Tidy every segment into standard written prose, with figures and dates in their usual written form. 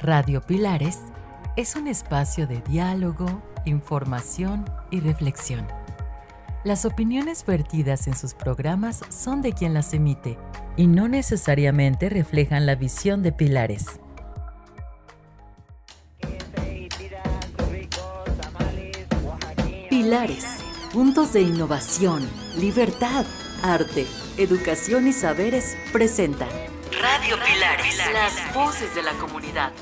Radio Pilares es un espacio de diálogo, información y reflexión. Las opiniones vertidas en sus programas son de quien las emite y no necesariamente reflejan la visión de Pilares. Pilares, puntos de innovación, libertad, arte, educación y saberes presentan Radio Pilares, las voces de la comunidad.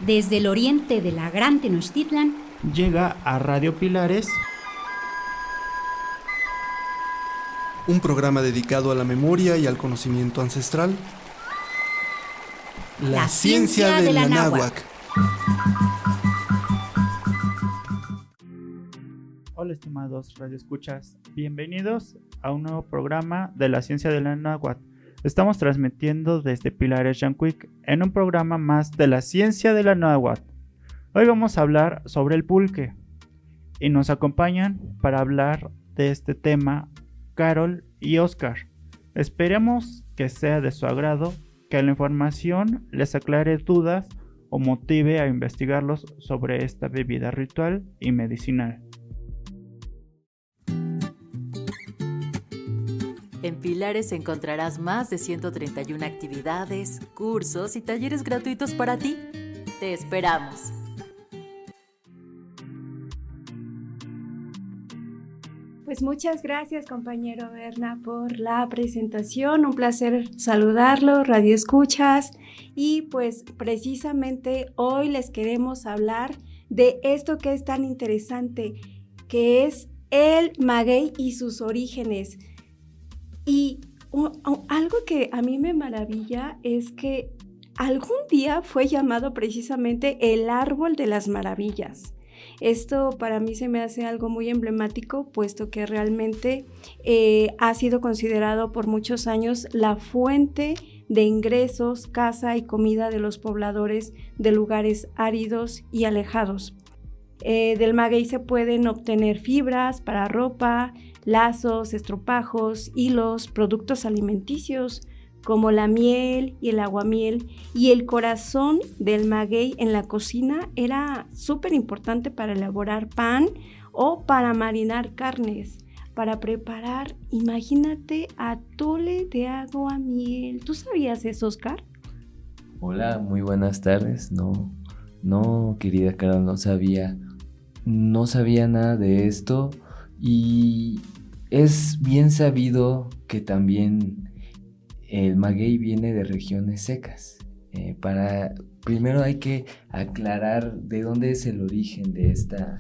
Desde el oriente de la Gran Tenochtitlan llega a Radio Pilares, un programa dedicado a la memoria y al conocimiento ancestral. La ciencia de la náhuatl. Hola estimados radioescuchas, bienvenidos a un nuevo programa de la ciencia de la náhuatl. Estamos transmitiendo desde Pilares Yancuic en un programa más de la ciencia de la náhuatl. Hoy vamos a hablar sobre el pulque y nos acompañan para hablar de este tema Carol y Oscar. Esperemos que sea de su agrado, que la información les aclare dudas o motive a investigarlos sobre esta bebida ritual y medicinal. En Pilares encontrarás más de 131 actividades, cursos y talleres gratuitos para ti. ¡Te esperamos! Pues muchas gracias, compañero Berna, por la presentación. Un placer saludarlo, radioescuchas. Y pues precisamente hoy les queremos hablar de esto que es tan interesante, que es el maguey y sus orígenes. Y algo que a mí me maravilla es que algún día fue llamado precisamente el árbol de las maravillas. Esto para mí se me hace algo muy emblemático, puesto que realmente ha sido considerado por muchos años la fuente de ingresos, casa y comida de los pobladores de lugares áridos y alejados. Del maguey se pueden obtener fibras para ropa, lazos, estropajos, hilos, productos alimenticios como la miel y el aguamiel, y el corazón del maguey en la cocina era súper importante para elaborar pan o para marinar carnes, para preparar, imagínate, atole de aguamiel. ¿Tú sabías eso, Oscar? Hola, muy buenas tardes. No, querida Carol, no sabía nada de esto. Y es bien sabido que también el maguey viene de regiones secas. Primero hay que aclarar de dónde es el origen de esta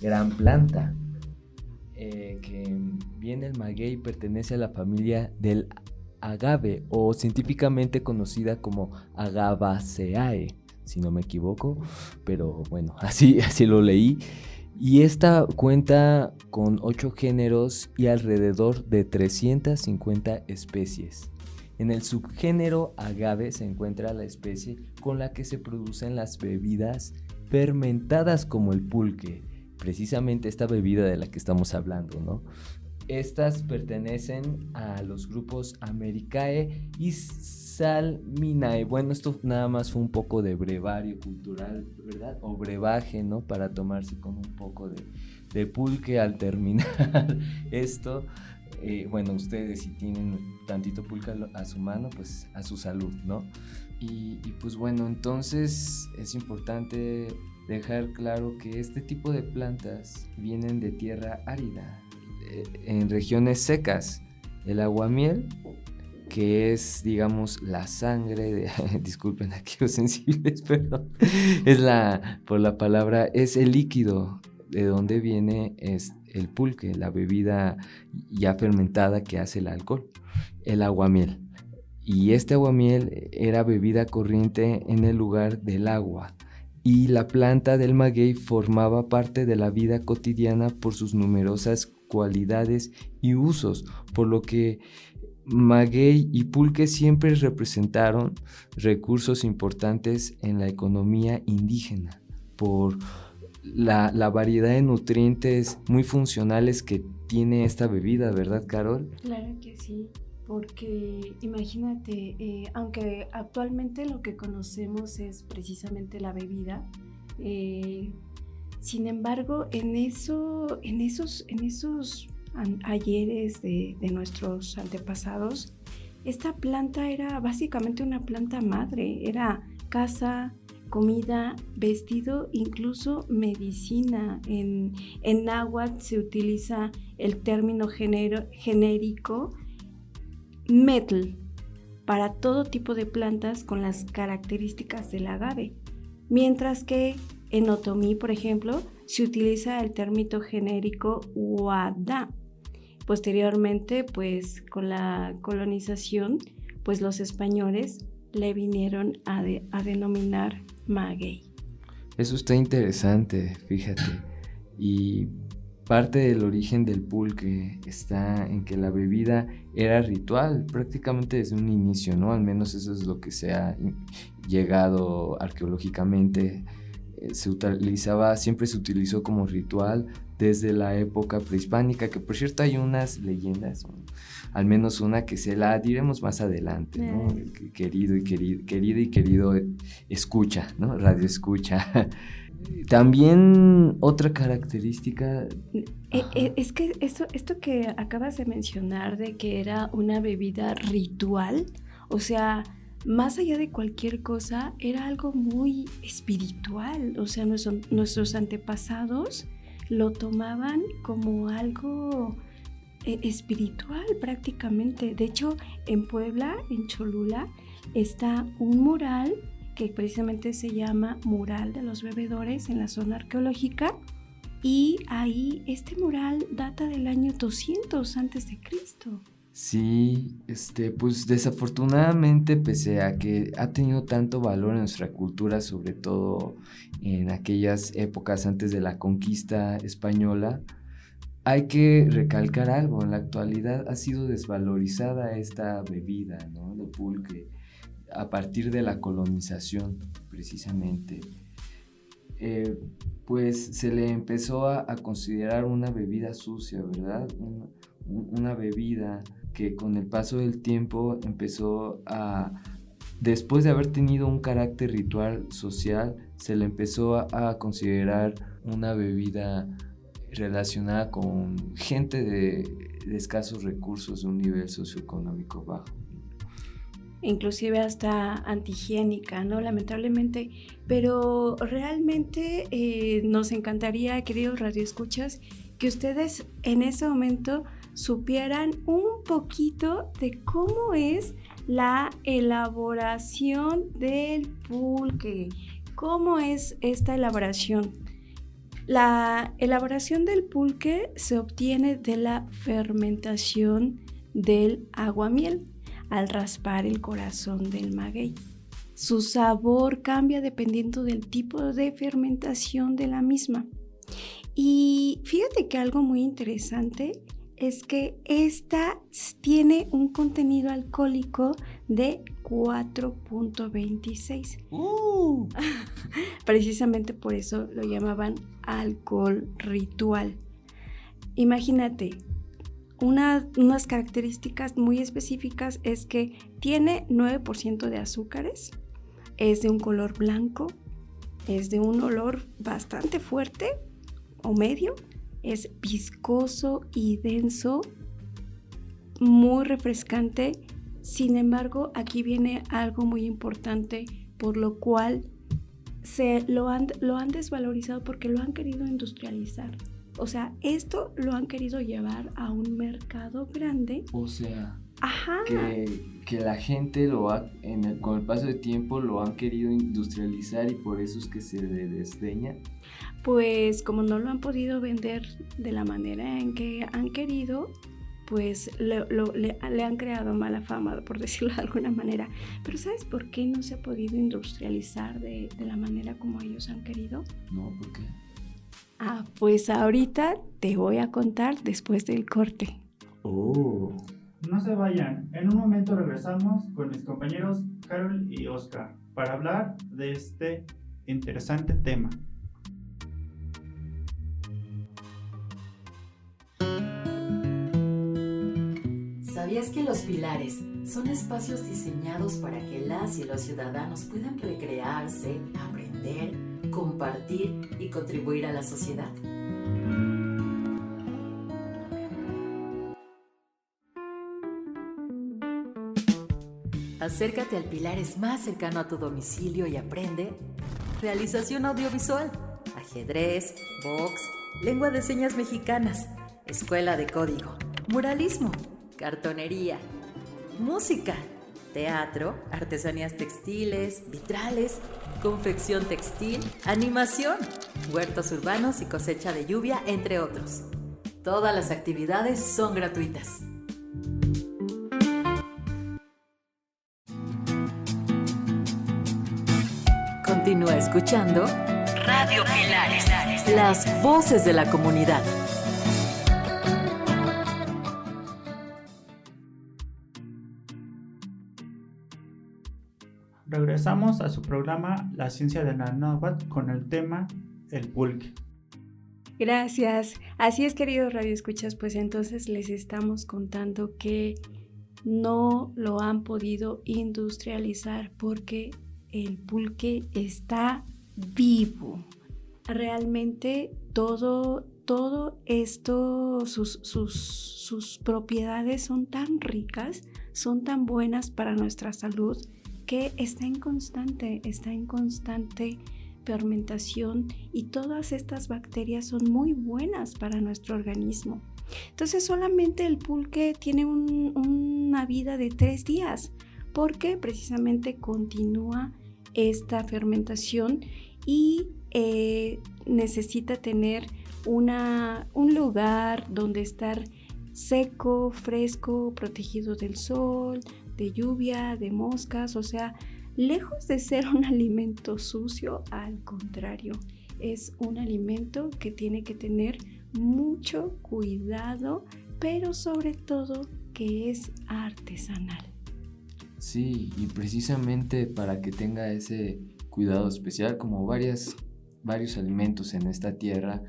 gran planta. Que viene el maguey, pertenece a la familia del agave, o científicamente conocida como Agavaceae, si no me equivoco, pero bueno, así lo leí. Y esta cuenta con 8 géneros y alrededor de 350 especies. En el subgénero agave se encuentra la especie con la que se producen las bebidas fermentadas como el pulque, precisamente esta bebida de la que estamos hablando, ¿no? Estas pertenecen a los grupos Americae y Salminae. Bueno, esto nada más fue un poco de brevario cultural, ¿verdad? O brebaje, ¿no? Para tomarse con un poco de pulque al terminar esto. Bueno, ustedes si tienen tantito pulque a su mano, pues a su salud, ¿no? Y pues bueno, entonces es importante dejar claro que este tipo de plantas vienen de tierra árida, en regiones secas. El aguamiel, que es, digamos, la sangre de, disculpen aquí los sensibles, pero por la palabra, es el líquido de donde viene el pulque, la bebida ya fermentada que hace el alcohol, el aguamiel. Y este aguamiel era bebida corriente en el lugar del agua, y la planta del maguey formaba parte de la vida cotidiana por sus numerosas cualidades y usos, por lo que maguey y pulque siempre representaron recursos importantes en la economía indígena, por la variedad de nutrientes muy funcionales que tiene esta bebida, ¿verdad, Carol? Claro que sí, porque imagínate, aunque actualmente lo que conocemos es precisamente la bebida, sin embargo, en esos ayeres de nuestros antepasados, esta planta era básicamente una planta madre, era casa, comida, vestido, incluso medicina. En náhuatl se utiliza el término genérico metl para todo tipo de plantas con las características del agave, mientras que en otomí, por ejemplo, se utiliza el término genérico huada. Posteriormente, pues con la colonización, pues los españoles le vinieron a denominar maguey. Eso está interesante, fíjate. Y parte del origen del pulque está en que la bebida era ritual prácticamente desde un inicio, ¿no? Al menos eso es lo que se ha llegado arqueológicamente. Siempre se utilizó como ritual desde la época prehispánica, que por cierto hay unas leyendas, al menos una que se la diremos más adelante, ¿no? Querido escucha, ¿no? Radio escucha. También otra característica... Es que esto que acabas de mencionar de que era una bebida ritual, o sea, más allá de cualquier cosa, era algo muy espiritual. O sea, nuestros antepasados lo tomaban como algo espiritual prácticamente. De hecho, en Puebla, en Cholula, está un mural que precisamente se llama Mural de los Bebedores en la zona arqueológica, y ahí este mural data del año 200 a.C. Sí, pues desafortunadamente, pese a que ha tenido tanto valor en nuestra cultura, sobre todo en aquellas épocas antes de la conquista española, hay que recalcar algo. En la actualidad ha sido desvalorizada esta bebida, ¿no? El pulque, a partir de la colonización, precisamente. Pues se le empezó a considerar una bebida sucia, ¿verdad? Una bebida que con el paso del tiempo empezó después de haber tenido un carácter ritual social, se le empezó a considerar una bebida relacionada con gente de escasos recursos, de un nivel socioeconómico bajo. Inclusive hasta antihigiénica, ¿no? Lamentablemente, pero realmente nos encantaría, queridos radioescuchas, que ustedes en ese momento supieran un poquito de cómo es la elaboración del pulque. ¿Cómo es esta elaboración? La elaboración del pulque se obtiene de la fermentación del aguamiel al raspar el corazón del maguey. Su sabor cambia dependiendo del tipo de fermentación de la misma. Y fíjate que algo muy interesante es que esta tiene un contenido alcohólico de 4.26. Precisamente por eso lo llamaban alcohol ritual. Imagínate, unas características muy específicas es que tiene 9% de azúcares, es de un color blanco, es de un olor bastante fuerte o medio, es viscoso y denso, muy refrescante. Sin embargo, aquí viene algo muy importante, por lo cual lo han desvalorizado, porque lo han querido industrializar. O sea, esto lo han querido llevar a un mercado grande. O sea, ajá, que la gente con el paso del tiempo lo han querido industrializar, y por eso es que se le desdeña. Pues como no lo han podido vender de la manera en que han querido, pues le han creado mala fama, por decirlo de alguna manera. Pero ¿sabes por qué no se ha podido industrializar de la manera como ellos han querido? No, ¿por qué? Pues ahorita te voy a contar después del corte. No se vayan, en un momento regresamos con mis compañeros Carol y Oscar para hablar de este interesante tema. ¿Sabías que los pilares son espacios diseñados para que las y los ciudadanos puedan recrearse, aprender, compartir y contribuir a la sociedad? Acércate al Pilares más cercano a tu domicilio y aprende realización audiovisual, ajedrez, box, lengua de señas mexicanas, escuela de código, muralismo, cartonería, música, teatro, artesanías textiles, vitrales, confección textil, animación, huertos urbanos y cosecha de lluvia, entre otros. Todas las actividades son gratuitas. Continúa escuchando Radio Pilares, las voces de la comunidad. Regresamos a su programa La Ciencia de la Náhuatl con el tema El Pulque. Gracias. Así es, queridos radioescuchas, pues entonces les estamos contando que no lo han podido industrializar porque el pulque está vivo. Realmente todo esto, sus propiedades son tan ricas, son tan buenas para nuestra salud, que está en constante fermentación, y todas estas bacterias son muy buenas para nuestro organismo. Entonces solamente el pulque tiene una vida de 3 días, porque precisamente continúa esta fermentación y necesita tener un lugar donde estar seco, fresco, protegido del sol, de lluvia, de moscas. O sea, lejos de ser un alimento sucio, al contrario, es un alimento que tiene que tener mucho cuidado, pero sobre todo que es artesanal. Sí, y precisamente para que tenga ese cuidado especial, como varios alimentos en esta tierra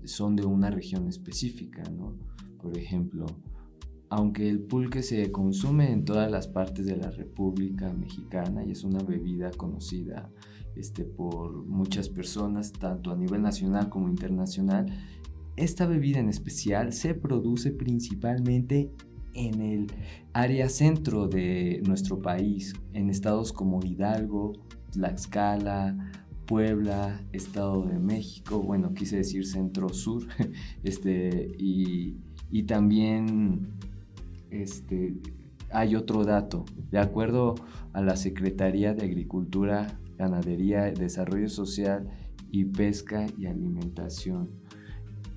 son de una región específica, ¿no? Por ejemplo, aunque el pulque se consume en todas las partes de la República Mexicana y es una bebida conocida por muchas personas, tanto a nivel nacional como internacional, esta bebida en especial se produce principalmente en el área centro de nuestro país, en estados como Hidalgo, Tlaxcala, Puebla, Estado de México, bueno, quise decir centro-sur, y también hay otro dato. De acuerdo a la Secretaría de Agricultura, Ganadería, Desarrollo Social y Pesca y Alimentación,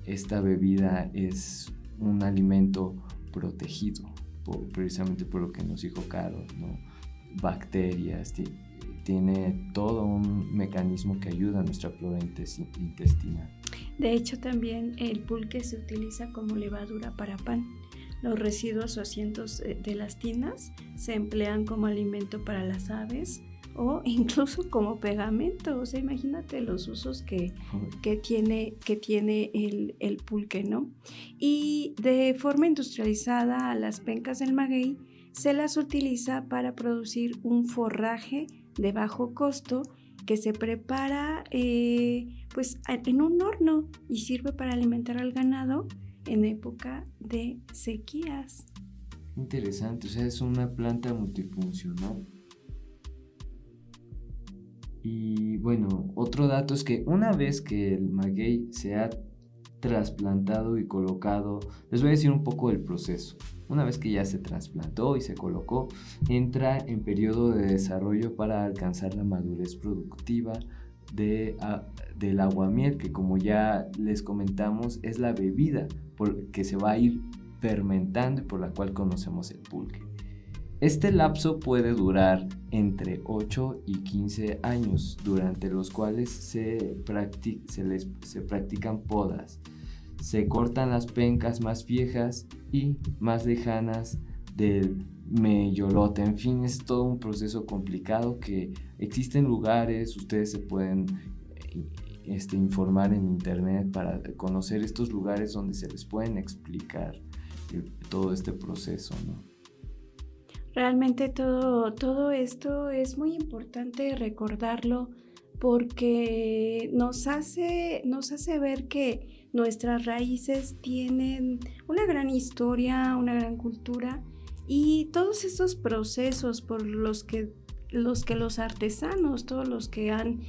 esta bebida es un alimento protegido, precisamente por lo que nos dijo Caro, ¿no? Bacterias, tiene todo un mecanismo que ayuda a nuestra flora intestinal. De hecho, también el pulque se utiliza como levadura para pan. Los residuos o asientos de las tinas se emplean como alimento para las aves o incluso como pegamento. O sea, imagínate los usos que tiene el pulque, ¿no? Y de forma industrializada, a las pencas del maguey se las utiliza para producir un forraje de bajo costo que se prepara pues en un horno y sirve para alimentar al ganado en época de sequías. Interesante, o sea, es una planta multifuncional. Y bueno, otro dato es que una vez que el maguey se ha trasplantado y colocado, les voy a decir un poco del proceso. Una vez que ya se trasplantó y se colocó, entra en periodo de desarrollo para alcanzar la madurez productiva del aguamiel, que como ya les comentamos es la bebida que se va a ir fermentando y por la cual conocemos el pulque. Este lapso puede durar entre 8 y 15 años, durante los cuales se practican podas. Se cortan las pencas más viejas y más lejanas del meyolote. En fin, es todo un proceso complicado que existen lugares, ustedes se pueden informar en internet para conocer estos lugares donde se les pueden explicar todo este proceso, ¿no? Realmente todo esto es muy importante recordarlo porque nos hace ver que nuestras raíces tienen una gran historia, una gran cultura y todos estos procesos por los que los artesanos, todos los que han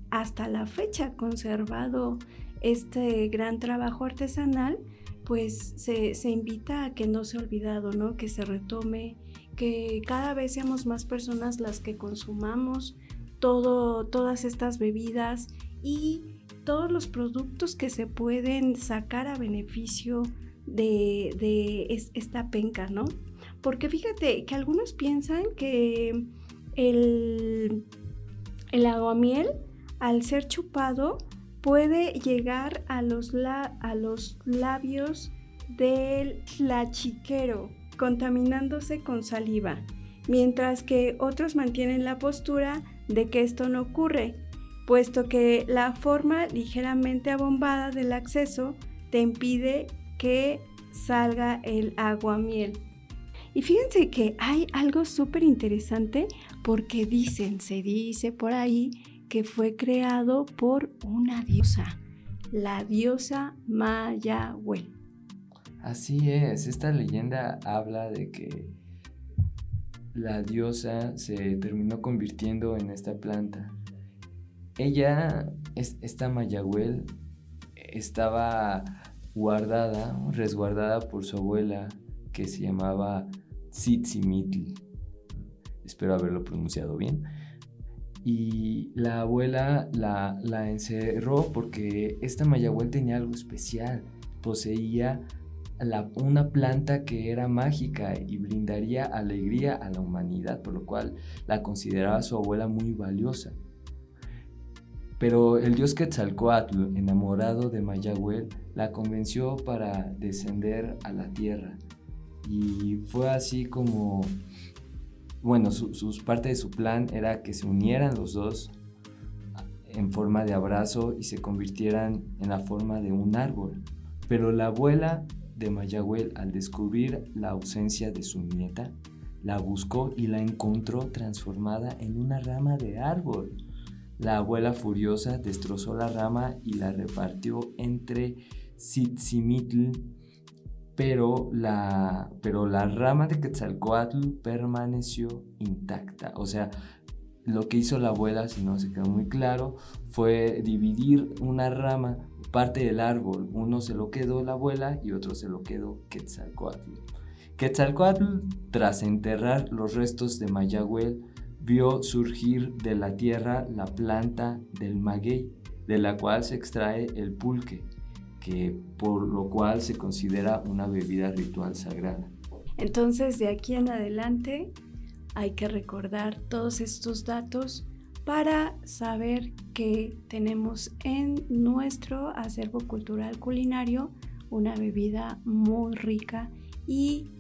hasta la fecha conservado este gran trabajo artesanal, pues se invita a que no sea olvidado, ¿no? Que se retome, que cada vez seamos más personas las que consumamos todas estas bebidas y todos los productos que se pueden sacar a beneficio de esta penca, ¿no? Porque fíjate que algunos piensan que el aguamiel, al ser chupado, puede llegar a los labios del tlachiquero, contaminándose con saliva, mientras que otros mantienen la postura de que esto no ocurre, puesto que la forma ligeramente abombada del acceso te impide que salga el aguamiel. Y fíjense que hay algo súper interesante porque se dice por ahí que fue creado por una diosa, la diosa Mayahuel. Así es, esta leyenda habla de que la diosa se terminó convirtiendo en esta planta. Ella, esta Mayahuel, estaba resguardada por su abuela, que se llamaba Tzitzimitl. Espero haberlo pronunciado bien. Y la abuela la encerró porque esta Mayahuel tenía algo especial. Poseía una planta que era mágica y brindaría alegría a la humanidad, por lo cual la consideraba su abuela muy valiosa. Pero el dios Quetzalcóatl, enamorado de Mayahuel, la convenció para descender a la tierra. Y fue así como... Bueno, parte de su plan era que se unieran los dos en forma de abrazo y se convirtieran en la forma de un árbol. Pero la abuela de Mayahuel, al descubrir la ausencia de su nieta, la buscó y la encontró transformada en una rama de árbol. La abuela, furiosa, destrozó la rama y la repartió entre Tzitzimitl, pero la rama de Quetzalcóatl permaneció intacta. O sea, lo que hizo la abuela, si no se quedó muy claro, fue dividir una rama, parte del árbol. Uno se lo quedó la abuela y otro se lo quedó Quetzalcóatl. Quetzalcóatl, tras enterrar los restos de Mayahuel, vio surgir de la tierra la planta del maguey, de la cual se extrae el pulque, que por lo cual se considera una bebida ritual sagrada. Entonces, de aquí en adelante hay que recordar todos estos datos para saber que tenemos en nuestro acervo cultural culinario una bebida muy rica y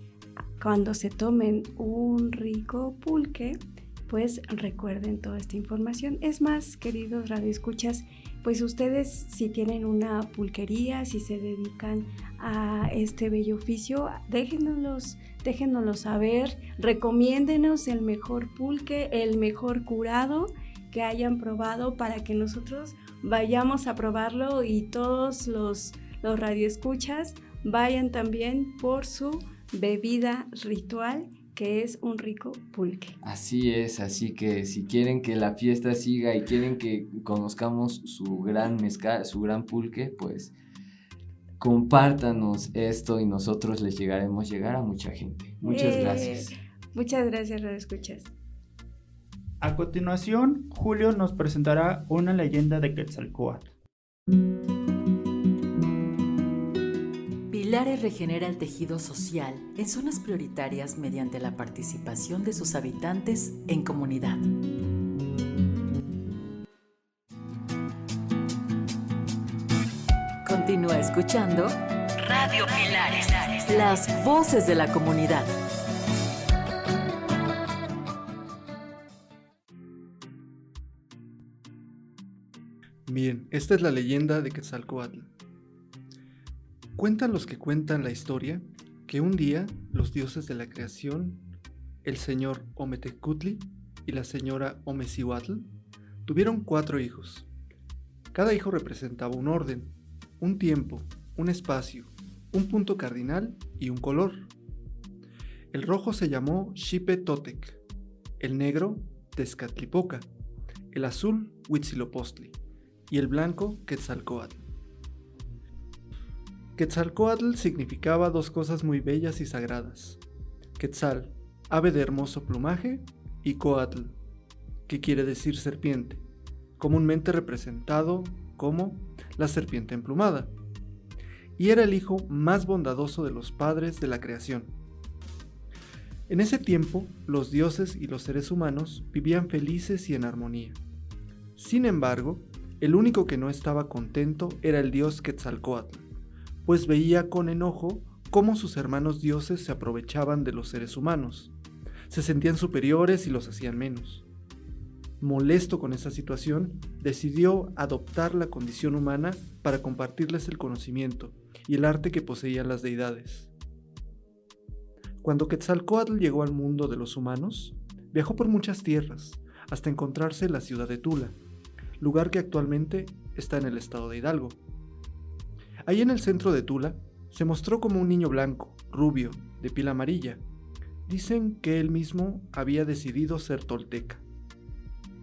cuando se tomen un rico pulque, pues recuerden toda esta información. Es más, queridos radioescuchas, pues ustedes si tienen una pulquería, si se dedican a este bello oficio, déjenoslo saber, recomiéndenos el mejor pulque, el mejor curado que hayan probado para que nosotros vayamos a probarlo y todos los radioescuchas vayan también por su bebida ritual, que es un rico pulque. Así es, así que si quieren que la fiesta siga y quieren que conozcamos su gran mezcal, su gran pulque, pues compártanos esto y nosotros les llegaremos a mucha gente. Muchas gracias. Muchas gracias, radioescuchas. A continuación, Julio nos presentará una leyenda de Quetzalcóatl. Pilares regenera el tejido social en zonas prioritarias mediante la participación de sus habitantes en comunidad. Continúa escuchando Radio Pilares, las voces de la comunidad. Bien, esta es la leyenda de Quetzalcóatl. Cuentan los que cuentan la historia que un día los dioses de la creación, el señor Ometecutli y la señora Omecihuatl, tuvieron 4 hijos. Cada hijo representaba un orden, un tiempo, un espacio, un punto cardinal y un color. El rojo se llamó Xipe Totec, el negro Tezcatlipoca, el azul Huitzilopochtli y el blanco Quetzalcóatl. Quetzalcóatl significaba 2 cosas muy bellas y sagradas: Quetzal, ave de hermoso plumaje, y Coatl, que quiere decir serpiente, comúnmente representado como la serpiente emplumada, y era el hijo más bondadoso de los padres de la creación. En ese tiempo, los dioses y los seres humanos vivían felices y en armonía. Sin embargo, el único que no estaba contento era el dios Quetzalcóatl, pues veía con enojo cómo sus hermanos dioses se aprovechaban de los seres humanos, se sentían superiores y los hacían menos. Molesto con esa situación, decidió adoptar la condición humana para compartirles el conocimiento y el arte que poseían las deidades. Cuando Quetzalcóatl llegó al mundo de los humanos, viajó por muchas tierras hasta encontrarse en la ciudad de Tula, lugar que actualmente está en el estado de Hidalgo. Ahí en el centro de Tula, se mostró como un niño blanco, rubio, de piel amarilla. Dicen que él mismo había decidido ser tolteca.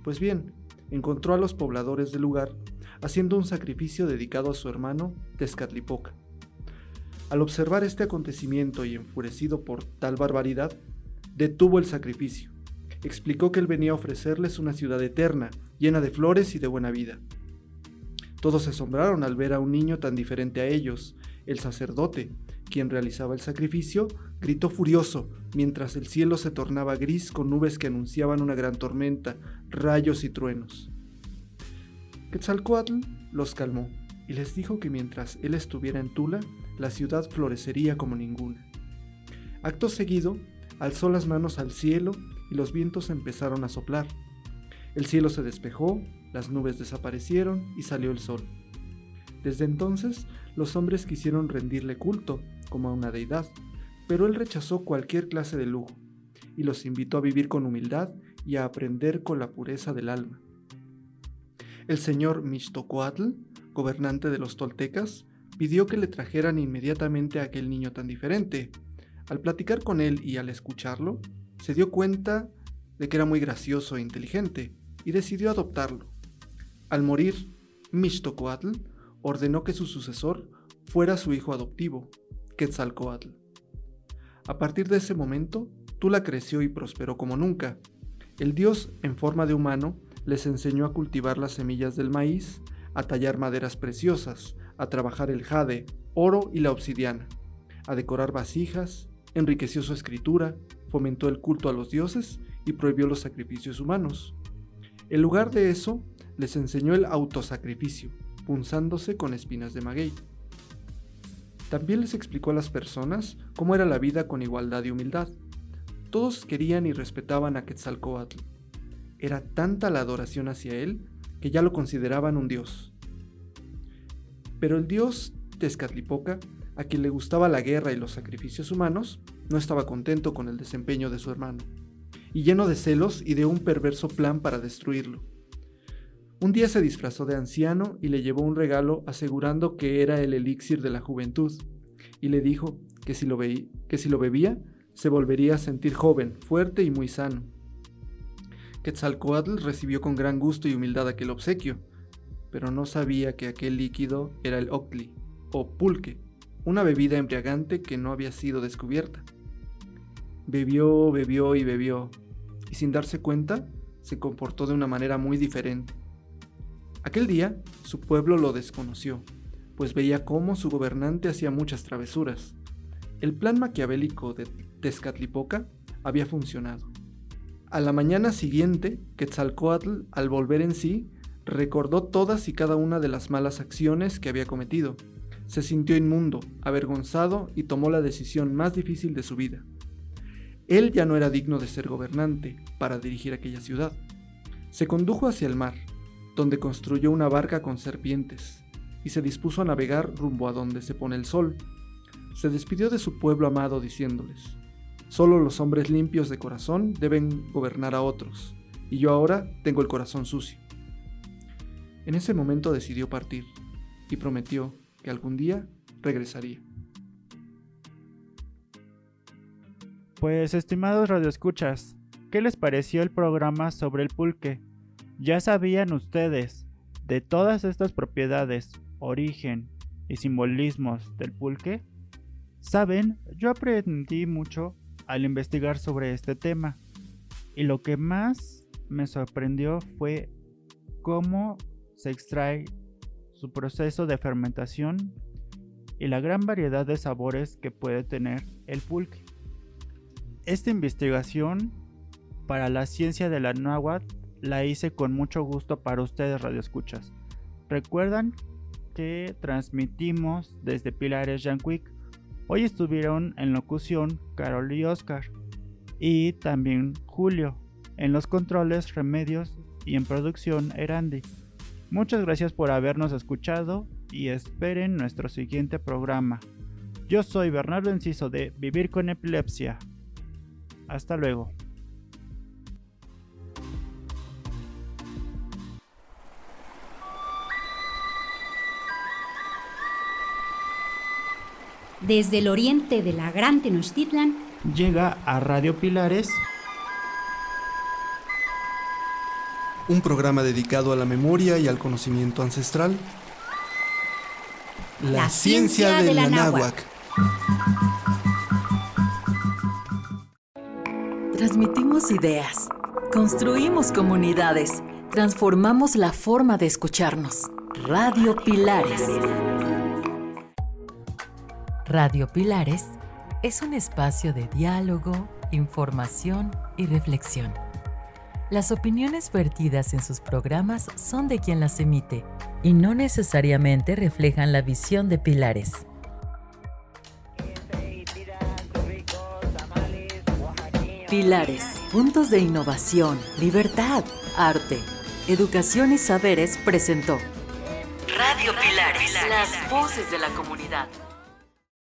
Pues bien, encontró a los pobladores del lugar haciendo un sacrificio dedicado a su hermano Tezcatlipoca. Al observar este acontecimiento y enfurecido por tal barbaridad, detuvo el sacrificio. Explicó que él venía a ofrecerles una ciudad eterna, llena de flores y de buena vida. Todos se asombraron al ver a un niño tan diferente a ellos. El sacerdote, quien realizaba el sacrificio, gritó furioso, mientras el cielo se tornaba gris con nubes que anunciaban una gran tormenta, rayos y truenos. Quetzalcóatl los calmó y les dijo que mientras él estuviera en Tula, la ciudad florecería como ninguna. Acto seguido, alzó las manos al cielo y los vientos empezaron a soplar. El cielo se despejó, las nubes desaparecieron y salió el sol. Desde entonces, los hombres quisieron rendirle culto, como a una deidad, pero él rechazó cualquier clase de lujo, y los invitó a vivir con humildad y a aprender con la pureza del alma. El señor Mixtocoatl, gobernante de los toltecas, pidió que le trajeran inmediatamente a aquel niño tan diferente. Al platicar con él y al escucharlo, se dio cuenta de que era muy gracioso e inteligente, y decidió adoptarlo. Al morir, Mixtocoatl ordenó que su sucesor fuera su hijo adoptivo, Quetzalcóatl. A partir de ese momento, Tula creció y prosperó como nunca. El dios, en forma de humano, les enseñó a cultivar las semillas del maíz, a tallar maderas preciosas, a trabajar el jade, oro y la obsidiana, a decorar vasijas, enriqueció su escritura, fomentó el culto a los dioses y prohibió los sacrificios humanos. En lugar de eso, les enseñó el autosacrificio, punzándose con espinas de maguey. También les explicó a las personas cómo era la vida con igualdad y humildad. Todos querían y respetaban a Quetzalcóatl. Era tanta la adoración hacia él que ya lo consideraban un dios. Pero el dios Tezcatlipoca, a quien le gustaba la guerra y los sacrificios humanos, no estaba contento con el desempeño de su hermano, y lleno de celos ideó un perverso plan para destruirlo. Un día se disfrazó de anciano y le llevó un regalo asegurando que era el elixir de la juventud, y le dijo que si lo bebía, se volvería a sentir joven, fuerte y muy sano. Quetzalcóatl recibió con gran gusto y humildad aquel obsequio, pero no sabía que aquel líquido era el octli, o pulque, una bebida embriagante que no había sido descubierta. Bebió, bebió y bebió, y sin darse cuenta, se comportó de una manera muy diferente. Aquel día, su pueblo lo desconoció, pues veía cómo su gobernante hacía muchas travesuras. El plan maquiavélico de Tezcatlipoca había funcionado. A la mañana siguiente, Quetzalcóatl, al volver en sí, recordó todas y cada una de las malas acciones que había cometido. Se sintió inmundo, avergonzado y tomó la decisión más difícil de su vida. Él ya no era digno de ser gobernante para dirigir aquella ciudad. Se condujo hacia el mar, donde construyó una barca con serpientes. y se dispuso a navegar rumbo a donde se pone el sol. Se despidió de su pueblo amado diciéndoles: solo los hombres limpios de corazón deben gobernar a otros, y yo ahora tengo el corazón sucio. En ese momento decidió partir, y prometió que algún día regresaría. Pues, estimados radioescuchas, ¿qué les pareció el programa sobre el pulque? ¿Ya sabían ustedes de todas estas propiedades, origen y simbolismos del pulque? Saben, yo aprendí mucho al investigar sobre este tema, y lo que más me sorprendió fue cómo se extrae, su proceso de fermentación y la gran variedad de sabores que puede tener el pulque. Esta investigación para la ciencia de la náhuatl la hice con mucho gusto para ustedes, radioescuchas. Recuerdan que transmitimos desde Pilares Yancuic. Hoy estuvieron en locución Carol y Oscar, y también Julio, en los controles Remedios y en producción Erandi. Muchas gracias por habernos escuchado y esperen nuestro siguiente programa. Yo soy Bernardo Enciso de Vivir con Epilepsia. Hasta luego. Desde el oriente de la Gran Tenochtitlan Llega a Radio Pilares Un programa dedicado a la memoria y al conocimiento ancestral. La ciencia de la náhuatl. Transmitimos ideas, construimos comunidades, transformamos la forma de escucharnos. Radio Pilares. Radio Pilares es un espacio de diálogo, información y reflexión. Las opiniones vertidas en sus programas son de quien las emite y no necesariamente reflejan la visión de Pilares. Pilares, puntos de innovación, libertad, arte, educación y saberes presentó Radio Pilares, las voces de la comunidad.